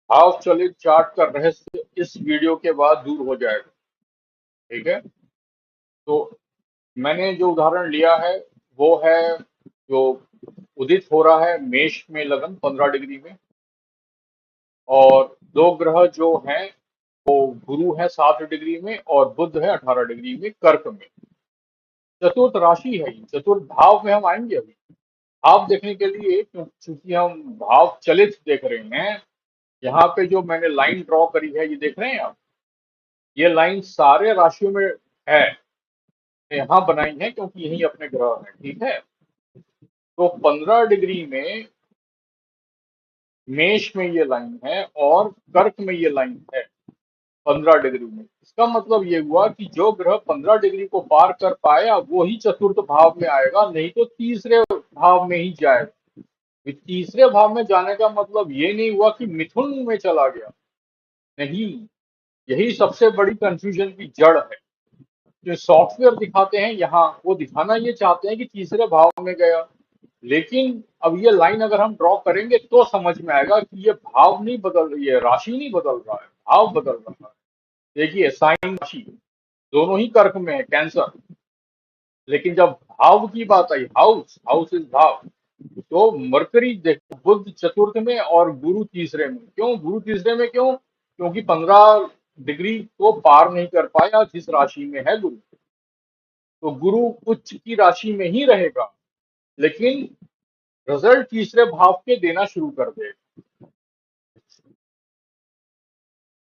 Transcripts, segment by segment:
भाव चलित चार्ट का रहस्य इस वीडियो के बाद दूर हो जाएगा। ठीक है। तो मैंने जो उदाहरण लिया है वो है जो उदित हो रहा है मेष में लगन 15 डिग्री में, और दो ग्रह जो हैं वो गुरु है 7 डिग्री में और बुध है 18 डिग्री में कर्क में। चतुर्थ राशि है ये, चतुर्थ भाव में हम आएंगे अभी। भाव देखने के लिए चूंकि हम भाव चलित देख रहे हैं, यहाँ पे जो मैंने लाइन ड्रॉ करी है ये देख रहे हैं आप, ये लाइन सारे राशियों में है, यहाँ बनाई है क्योंकि यही अपने ग्रह है। ठीक है। तो 15 डिग्री में मेष में ये लाइन है और कर्क में ये लाइन है 15 डिग्री में। इसका मतलब ये हुआ कि जो ग्रह 15 डिग्री को पार कर पाया वो ही चतुर्थ भाव में आएगा, नहीं तो तीसरे भाव में ही जाएगा। तीसरे भाव में जाने का मतलब ये नहीं हुआ कि मिथुन में चला गया, नहीं। यही सबसे बड़ी कंफ्यूजन की जड़ है। जो सॉफ्टवेयर दिखाते हैं यहाँ, वो दिखाना ये चाहते हैं कि तीसरे भाव में गया, लेकिन अब ये लाइन अगर हम ड्रॉ करेंगे तो समझ में आएगा कि ये भाव नहीं बदल रही है, राशि नहीं बदल रहा है, भाव बदल रहा है। देखिए साइन राशि दोनों ही कर्क में है, कैंसर। लेकिन जब भाव की बात आई, हाउस, हाउस इज भाव, तो मरकरी देखो बुध चतुर्थ में और गुरु तीसरे में। क्यों गुरु तीसरे में? क्यों? क्योंकि 15 डिग्री को पार नहीं कर पाया जिस राशि में है गुरु। तो गुरु उच्च की राशि में ही रहेगा, लेकिन रिजल्ट तीसरे भाव के देना शुरू कर देगा।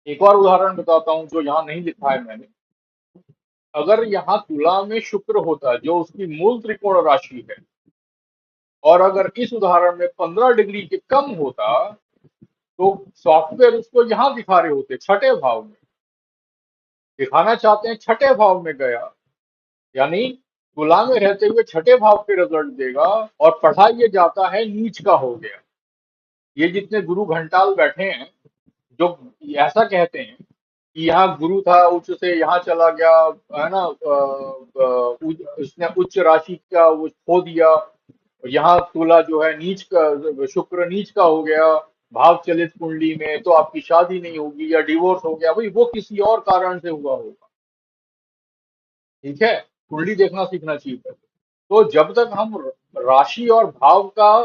एक और उदाहरण बताता हूं जो यहाँ नहीं लिखा है मैंने। अगर यहाँ तुला में शुक्र होता जो उसकी मूल त्रिकोण राशि है, और अगर इस उदाहरण में 15 डिग्री के कम होता, तो सॉफ्टवेयर उसको यहाँ दिखा रहे होते छठे भाव में। दिखाना चाहते हैं छठे भाव में गया, यानी तुला में रहते हुए छठे भाव पे रिजल्ट देगा, और पढ़ा ये जाता है नीच का हो गया। ये जितने गुरु घंटाल बैठे हैं जो ऐसा कहते हैं कि यहाँ गुरु था उच्च से यहाँ चला गया, है ना, उसने उच्च राशि का वो खो दिया, यहाँ तुला जो है नीच का, शुक्र नीच का हो गया भाव चलित कुंडली में, तो आपकी शादी नहीं होगी या डिवोर्स हो गया, भाई वो किसी और कारण से हुआ होगा। ठीक है। कुंडली देखना सीखना चाहिए। तो जब तक हम राशि और भाव का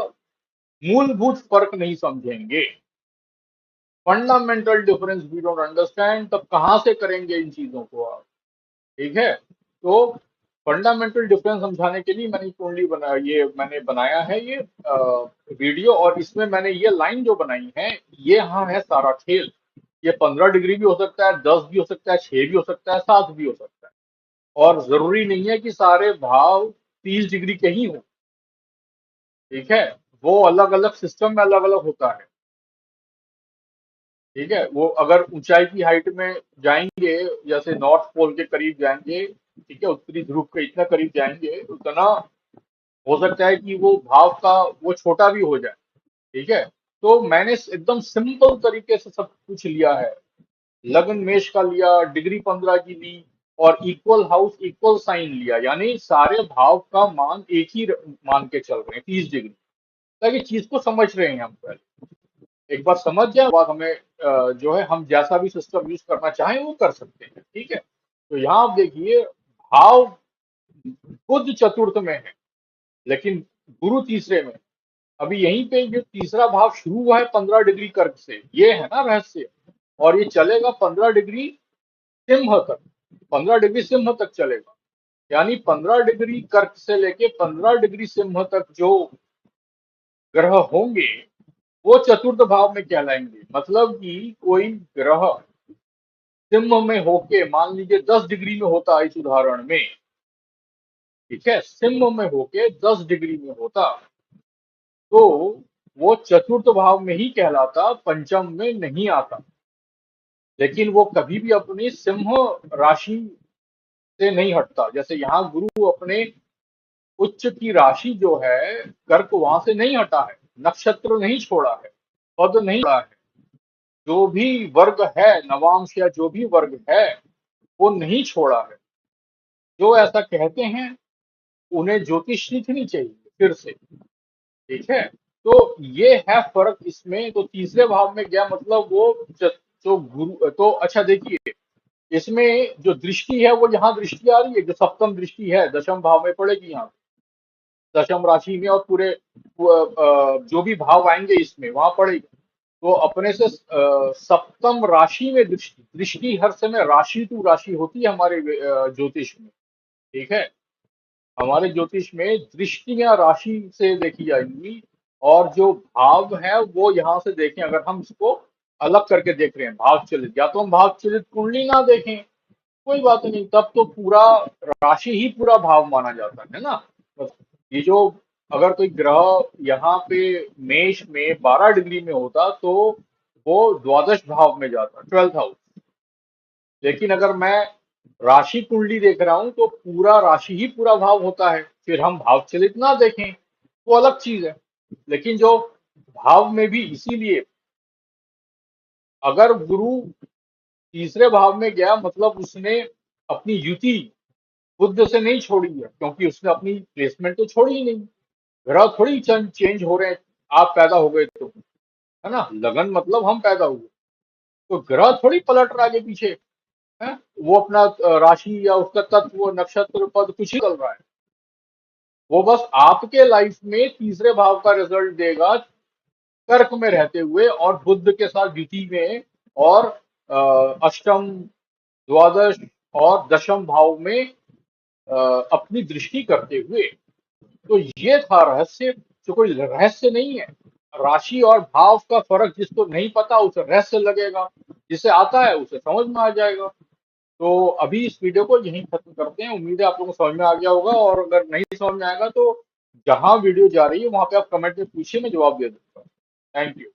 मूलभूत फर्क नहीं समझेंगे, fundamental difference we don't understand, तब कहां से करेंगे इन चीजों को आप? ठीक है। तो फंडामेंटल डिफरेंस समझाने के लिए मैंने कुंडली बना, ये मैंने बनाया है ये वीडियो, और इसमें मैंने ये लाइन जो बनाई है, ये यहाँ है सारा खेल। ये 15 डिग्री भी हो सकता है, 10 भी हो सकता है, 6 भी हो सकता है, 7 भी हो सकता है, और जरूरी नहीं है कि सारे भाव 30 डिग्री के ही हो। ठीक है। वो अलग अलग सिस्टम में अलग अलग होता है। ठीक है। वो अगर ऊंचाई की हाइट में जाएंगे, जैसे नॉर्थ पोल के करीब जाएंगे, ठीक है, उत्तरी ध्रुव के इतना करीब जाएंगे, उतना हो सकता है कि वो भाव का वो छोटा भी हो जाए। ठीक है। तो मैंने एकदम सिंपल तरीके से सब कुछ लिया है। लग्न मेष का लिया, डिग्री 15 की ली, और इक्वल हाउस इक्वल साइन लिया, यानी सारे भाव का मान एक ही मान के चल रहे हैं 30 डिग्री। ताकि चीज को समझ रहे हैं हम पहले। एक बार समझ जाए बाद हमें जो है हम जैसा भी सिस्टम यूज करना चाहें वो कर सकते हैं। ठीक है। तो यहाँ आप देखिए, भाव बुध चतुर्थ में है लेकिन गुरु तीसरे में। अभी यहीं पे जो तीसरा भाव शुरू हुआ है 15 डिग्री कर्क से, ये है ना रहस्य। और ये चलेगा 15 डिग्री सिंह तक, 15 डिग्री सिंह तक चलेगा। यानी 15 डिग्री कर्क से लेके 15 डिग्री सिंह तक जो ग्रह होंगे वो चतुर्थ भाव में कहलाएंगे। मतलब कि कोई ग्रह सिंह में होके, मान लीजिए 10 डिग्री में होता इस उदाहरण में, ठीक है, सिंह में होके 10 डिग्री में होता, तो वो चतुर्थ भाव में ही कहलाता, पंचम में नहीं आता। लेकिन वो कभी भी अपनी सिंह राशि से नहीं हटता। जैसे यहाँ गुरु अपने उच्च की राशि जो है कर्क, वहां से नहीं हटा है, नक्षत्र नहीं छोड़ा है, पद नहीं छोड़ा है। जो भी वर्ग है, नवांश या जो भी वर्ग है, वो नहीं छोड़ा है। जो ऐसा कहते हैं उन्हें ज्योतिष सीखनी चाहिए फिर से। ठीक है। तो ये है फर्क इसमें। तो तीसरे भाव में गया मतलब वो जो गुरु, तो अच्छा देखिए, इसमें जो दृष्टि है वो यहाँ दृष्टि आ रही है, जो सप्तम दृष्टि है दशम भाव में पड़ेगी यहाँ, दशम राशि में, और पूरे जो भी भाव आएंगे इसमें वहां पड़ेगी। तो अपने से सप्तम राशि में दृष्टि, दृष्टि हर समय राशि टू राशि होती है हमारे ज्योतिष में। ठीक है, हमारे ज्योतिष में दृष्टियां राशि से देखी जाएंगी, और जो भाव है वो यहाँ से देखें। अगर हम इसको अलग करके देख रहे हैं भाव चलित, या तो हम भाव चलित कुंडली ना देखें, कोई बात नहीं, तब तो पूरा राशि ही पूरा भाव माना जाता है ना। बस ये जो, अगर कोई ग्रह यहाँ पे मेष में 12 डिग्री में होता तो वो द्वादश भाव में जाता, 12th हाउस। लेकिन अगर मैं राशि कुंडली देख रहा हूं तो पूरा राशि ही पूरा भाव होता है, फिर हम भाव चलित ना देखें वो अलग चीज है। लेकिन जो भाव में भी, इसीलिए अगर गुरु तीसरे भाव में गया मतलब उसने अपनी युति बुद्ध से नहीं छोड़ी है, क्योंकि उसने अपनी प्लेसमेंट तो छोड़ी ही नहीं। ग्रह थोड़ी चेंज हो रहे हैं, आप पैदा हो गए तो, है ना, लगन मतलब हम पैदा हुए, तो ग्रह थोड़ी पलट रहा है आगे पीछे, है। वो अपना राशि या उसका तत्व नक्षत्र पद कुछ ही चल रहा है। वो बस आपके लाइफ में तीसरे भाव का रिजल्ट देगा, कर्क में रहते हुए और बुद्ध के साथ द्वितीय में, और अष्टम, द्वादश और दशम भाव में अपनी दृष्टि करते हुए। तो ये था रहस्य, जो कोई रहस्य नहीं है। राशि और भाव का फर्क जिसको नहीं पता उसे रहस्य लगेगा, जिसे आता है उसे समझ में आ जाएगा। तो अभी इस वीडियो को यहीं खत्म करते हैं। उम्मीद है आप लोगों को समझ में आ गया होगा, और अगर नहीं समझ में आएगा तो जहां वीडियो जा रही है वहां पे आप कमेंट में पूछिए, मैं जवाब दे दूंगा। Thank you.